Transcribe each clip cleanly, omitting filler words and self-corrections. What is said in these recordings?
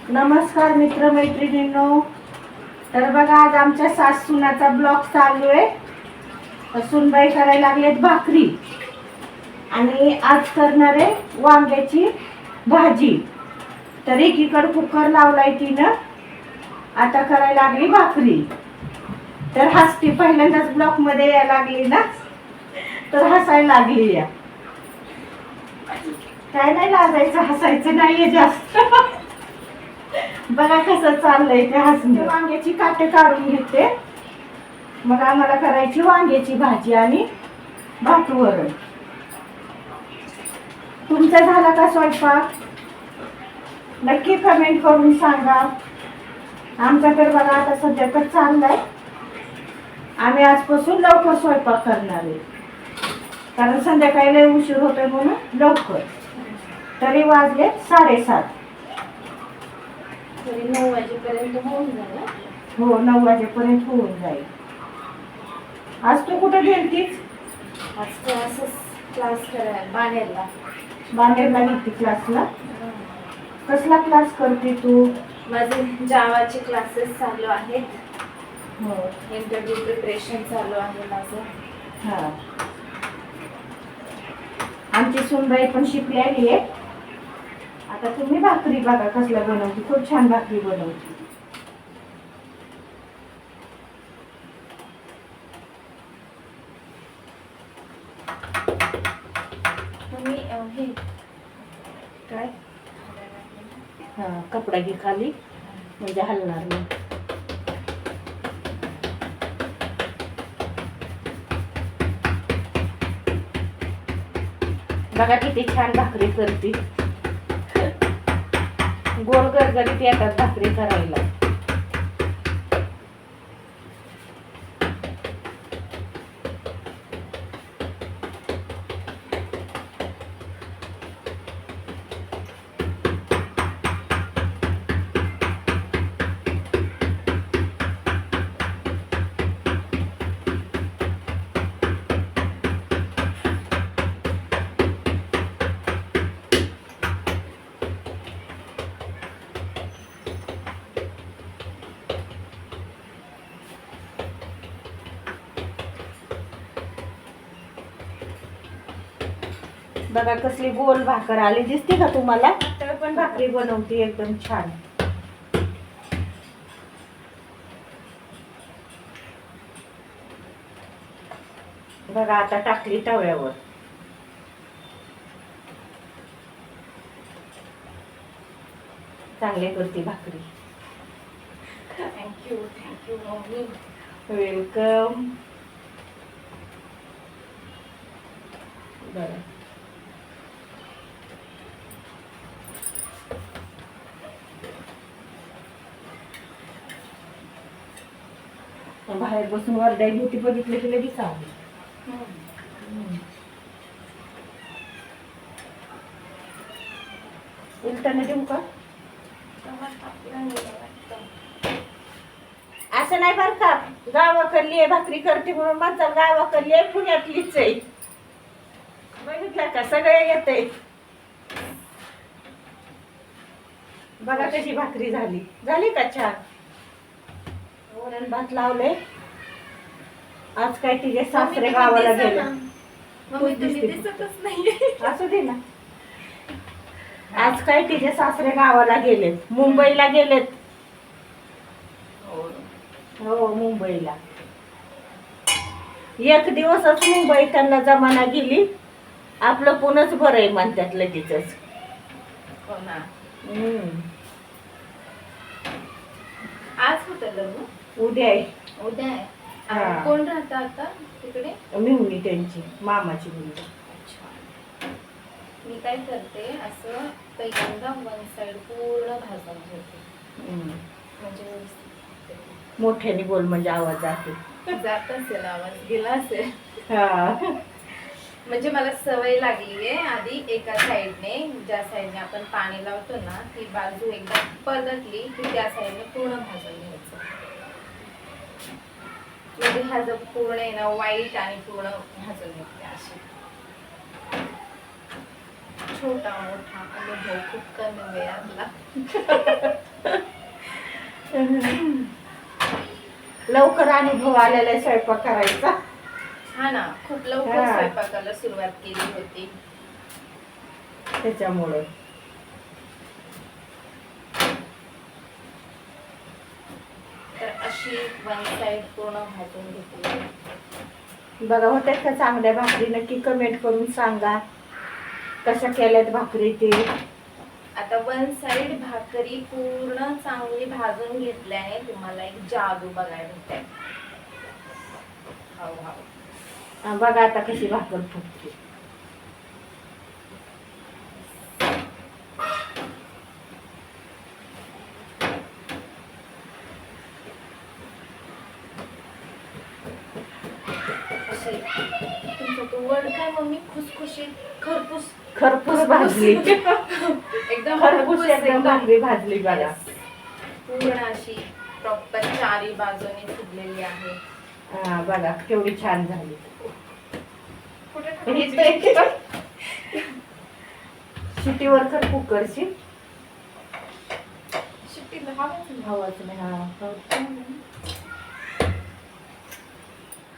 नमस्कार मित्र मैत्रिणींनो. तर बघा, आज आमच्या सासूनाचा ब्लॉग चालू आहे. सुनबाई करायला लागलेत भाकरी आणि आज करणार आहे वांग्याची भाजी. तर एकीकडे कुकर लावलाय तिनं, आता करायला लागली भाकरी. तर हसती, पहिल्यांदाच ब्लॉग मध्ये यायला लागली ना, तर हसायला लागली. या काय नाही लाजायचं, हसायचं नाहीये जास्त. बघा कसं चाललंय ते हसणं. वांग्याची काटे काढून घेते, मग आम्हाला करायची वांग्याची भाजी आणि भात वरण. तुमचा झाला का स्वयंपाक? नक्की कमेंट करून सांगा. आमचा तर बघा आता सध्या तर चाललाय. आम्ही आजपासून लवकर स्वयंपाक करणार आहे, कारण संध्याकाळी लय उशीर होतोय म्हणून लवकर. तरी वाजले 7:30. तरी 9 वाजेपर्यंत होऊन जाईल. हो, 9 वाजेपर्यंत होऊन जाईल. आज तू कुठे गेलतीस? आज असंच क्लास करायला बाणेरला. बांदेरला गेलती क्लासला? कसला क्लास करते तू? माझे जावाचे क्लासेस चालू आहेत. हो. इंटरव्ह्यू प्रिपरेशन चालू आहे माझं. हा, आमची सुनबाई पण शिकलेली आहे. आता तुम्ही भाकरी बघा कसल्या बनवते, खूप छान भाकरी बनवते. तुम्ही हे काय? हा, कपडा घे खाली म्हणजे हलणार नाही. बघा किती छान भाकरी करते. गोल गरगरीत येतात भाकरी करायला. बघा कसली गोल भाकर आली, दिसते का तुम्हाला? तर पण भाकरी बनवते एकदम छान. बघा आता टाकली तव्यावर. चांगले करते भाकरी. Thank you mummy. वेलकम. बरं, बाहेर बसून वरडाई होती, बघितलं की लगेच आली. उलटाने देऊ का? असं नाही बरं का, गावाकडली आहे भाकरी करते म्हणून माझा गावाकडली आहे, पुण्यातलीच आहे. बघितलं का, सगळे येते. बघा कशी भाकरी झाली. झाली का छान? वरण भात लावले. आज काय तिचे सासरे गावाला गेले. मम्मी तुम्ही दिसतच नाहीये. असू दे ना. आज काय तिचे सासरे गावाला गेलेत, मुंबईला गेलेत. हो, मुंबईला. एक दिवसच मुंबई त्यांना जमाना गेली. आपलं पुणंच बरं आहे म्हणतात लगेचच. हो ना. आज होतं लग्न? उद्या आहे. उद्या आहे. हा. कोण राहतं आता तिकडे? मिळून त्यांची मामाची मुलगी. अच्छा. मी काय करते, असं पहिल्यांदा वन साइड पूर्ण भाजून घेते. म्हणजे मोठ्याने बोल म्हणजे आवाज जाते. जात असेल, आवाज गेला असेल. हा. म्हणजे मला सवय लागली आहे, आधी एका साईडने, ज्या साईडने आपण पाणी लावतो ना, ती बाजू एकदा पलटली की त्या साईडने पूर्ण भाजून घ्यायचं. म्हणजे हा जो पूर्ण आहे ना वाईट आणि पूर्ण भाजून घेते अशी. छोटा मोठा अनुभव खूप कमी वेळातला. लवकर अनुभव आलेला आहे स्वयंपाक करायचा. हा ना, खूप लवकर हा. स्वयंपाकाला सुरुवात केली होती. त्याच्यामुळे तर अशी वन साइड पूर्ण भाजून घेतली. बघा होत्यात का चांगल्या भाकरी? नक्की कमेंट करून सांगा कशा केल्यात भाकरी ते. आता वन साइड भाकरी पूर्ण चांगली भाजून घेतल्याने तुम्हाला एक जादू बघायला भेटेल. हाव हाव. बघा आता कशी भाकर फुटते. अशी तुमचा तो वर्ड काय मम्मी? खुसखुशीत खरपूस खरपूस भाजली. एकदम खरपूस एकदम भाकरी भाजली बघा. पूर्ण अशी प्रॉपर चारी बाजूने फुगलेली आहे. हा बघा केवढी छान झाली. शिटीवर कर कुकरची. शिट्टीला हवाच नाही. हवाच नाही. हा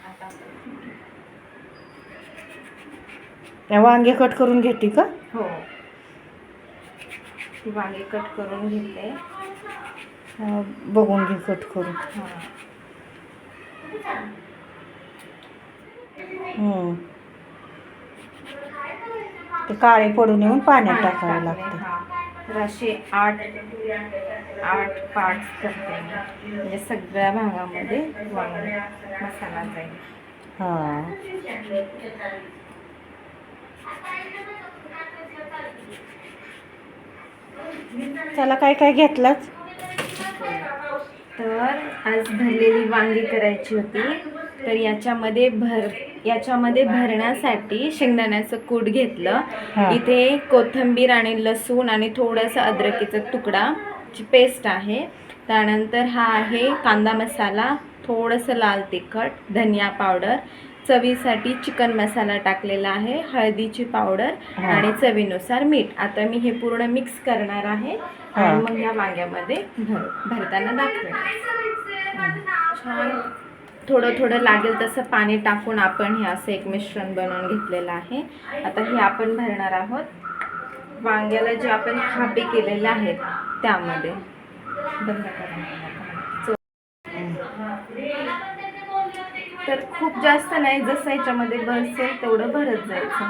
आता त्या वांगे कट करून घेते का? हो, ती वांगे कट करून घेते. बघून घे कट करून. ते काळे पडून येऊन पाण्यात टाकावे लागते. तर असे 8 पार्ट्स करते मी. म्हणजे सगळ्या भागामध्ये वांगे मसाला जाईल. हा त्याला काय काय घेतलाच? तर आज भरलेली वांगी करायची होती. तर याच्यामध्ये भरण्यासाठी शेंगदाण्याचं कूट घेतलं. हा. इथे कोथिंबीर आणि लसूण आणि थोडंसं अद्रकीचा तुकडा ची पेस्ट आहे. त्यानंतर हा आहे कांदा मसाला, थोडंसं लाल तिखट, धनिया पावडर, चवीसाठी चिकन मसाला टाकलेला आहे, हळदीची पावडर आणि चवीनुसार मीठ. आता मी हे पूर्ण मिक्स करणार आहे आणि मग या वांग्यामध्ये भरताना दाखवेन. छान थोडं थोडं लागेल तसं पाणी टाकून आपण हे असं एक मिश्रण बनवून घेतलेलं आहे. आता हे आपण भरणार आहोत वांग्याला जे आपण खापे केलेले आहेत त्यामध्ये. बंद करा. तर खूप जास्त नाही, जसं याच्यामध्ये बसेल तेवढं भरत जायचं.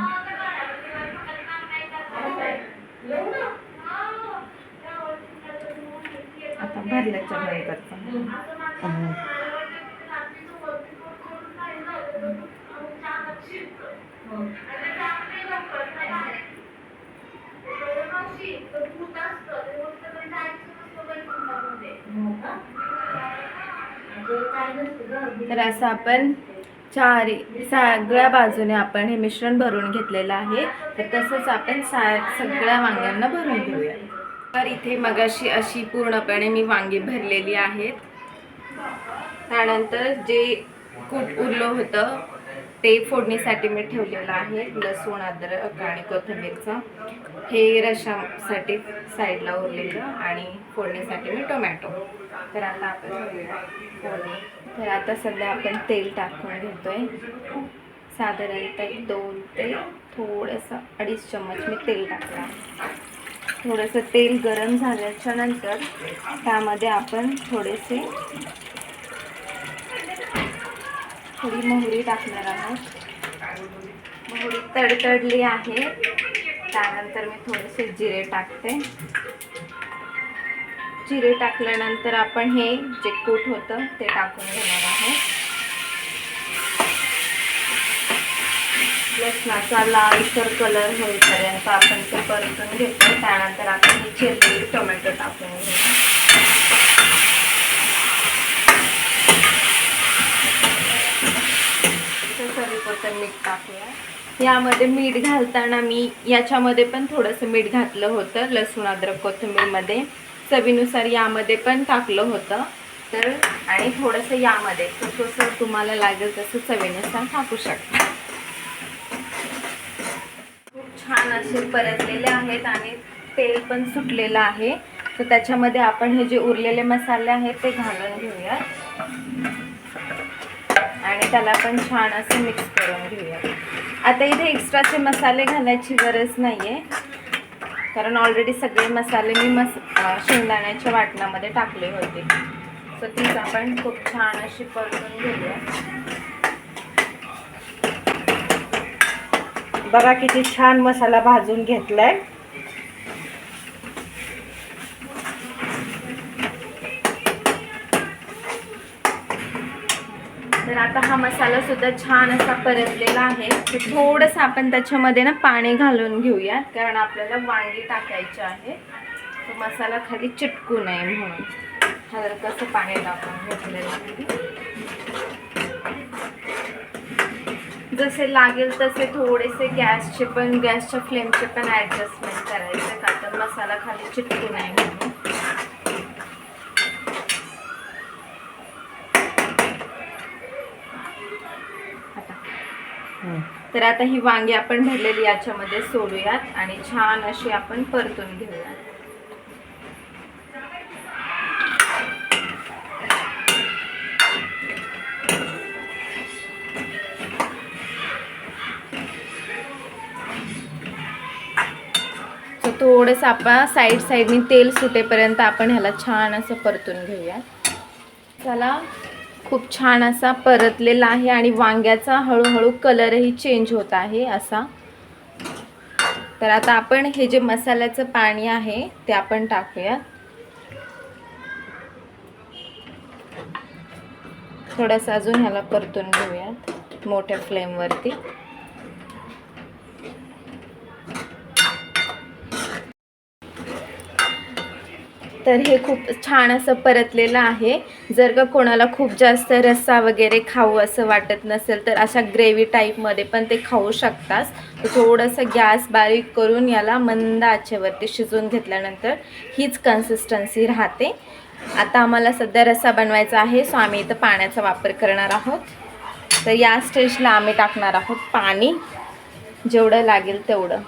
आता भरल्याच्या नंतर तर असं आपण सगळ्या बाजूने आपण हे मिश्रण भरून घेतलेलं आहे. तर तसंच आपण सगळ्या वांग्यांना भरून घेऊया. तर इथे मगाशी अशी पूर्णपणे मी वांगी भरलेली आहेत. त्यानंतर जे कूट उरलं होतं ते फोडणीसाठी मी ठेवलेलं आहे. लसूण, अद्रक आणि कोथिंबीरचं हे रशासाठी साईडला उरलेलं आणि फोडणीसाठी मी टोमॅटो. तर आता आपण फोडणी. तर आता सध्या आपण तेल टाकून घेतोय. साधारणतः 2 ते थोडंसं 2.5 चम्मच मी तेल टाकलं. थोडंसं तेल गरम झाल्याच्या नंतर त्यामध्ये आपण थोडी मोहरी टाकणार आहोत. मोहरी तडतडली आहे. त्यानंतर मी थोडेसे जिरे टाकते. जिरे टाकल्यानंतर आपण हे जे कूट होतं ते टाकून घेणार आहोत. लसणाचा लालसर कलर होईपर्यंत आपण ते परतून घेतो. त्यानंतर आपण हे चिरलेले टोमॅटो टाकून घेऊ. चवीपुरतं मीठ टाकूया. यामध्ये मीठ घालताना मी याच्यामध्ये पण थोडंसं मीठ घातलं होतं. लसूण, अद्रक, कोथिंबीरमध्ये चवीनुसार यामध्ये पण टाकलं होतं. तर आणि थोडंसं यामध्ये जसं तुम्हाला लागेल तसं चवीनुसार टाकू शकता. खूप छान असे परतलेले आहेत आणि तेल पण सुटलेलं आहे. तर त्याच्यामध्ये आपण हे जे उरलेले मसाले आहेत ते घालून घेऊया आणि त्याला पण छान असं मिक्स करून घेऊया. आता इथे एक्स्ट्राचे मसाले घालायची गरज नाही आहे, कारण ऑलरेडी सगळे मसाले मी शेंगदाण्याच्या वाटणामध्ये टाकले होते. सो तीच आपण खूप छान अशी परतून घेऊया. बघा किती छान मसाला भाजून घेतलाय. तर आता हा मसाला सुद्धा छान असा परतलेला आहे. तर थोडंसं आपण त्याच्यामध्ये ना पाणी घालून घेऊया, कारण आपल्याला वांगी टाकायचे आहे. तो मसाला खाली चिटकू नये म्हणून हलकसं पाणी टाकून घेतलेलं आहे. जसे लागेल तसे थोडेसे गॅसच्या फ्लेमचे पण ॲडजस्टमेंट करायचे, का तर मसाला खाली चिटकू नये म्हणून. तर आता ही वांगी आपण भरलेली याच्यामध्ये सोडूयात आणि छान अशी आपण परतून घेऊयात. थोडंसं आपण साईडनी तेल सुटेपर्यंत आपण ह्याला छान असं परतून घेऊया. चला, खूप छान असा परतलेला आहे आणि वांग्याचा हळूहळू कलरही चेंज होत आहे असा. तर आता आपण हे जे मसाल्याचं पाणी आहे ते आपण टाकूया. थोडंसं अजून ह्याला परतून घेऊयात मोठ्या फ्लेमवरती. तर हे खूप छान असं परतलेलं आहे. जर का कोणाला खूप जास्त रस्सा वगैरे खाऊ असं वाटत नसेल तर अशा ग्रेव्ही टाईपमध्ये पण ते खाऊ शकतात. तर थोडंसं गॅस बारीक करून याला मंद आचेवरती शिजवून घेतल्यानंतर हीच कन्सिस्टन्सी राहते. आता आम्हाला सध्या रस्सा बनवायचा आहे, सो आम्ही इथं पाण्याचा वापर करणार आहोत. तर या स्टेजला आम्ही टाकणार आहोत पाणी, जेवढं लागेल तेवढं.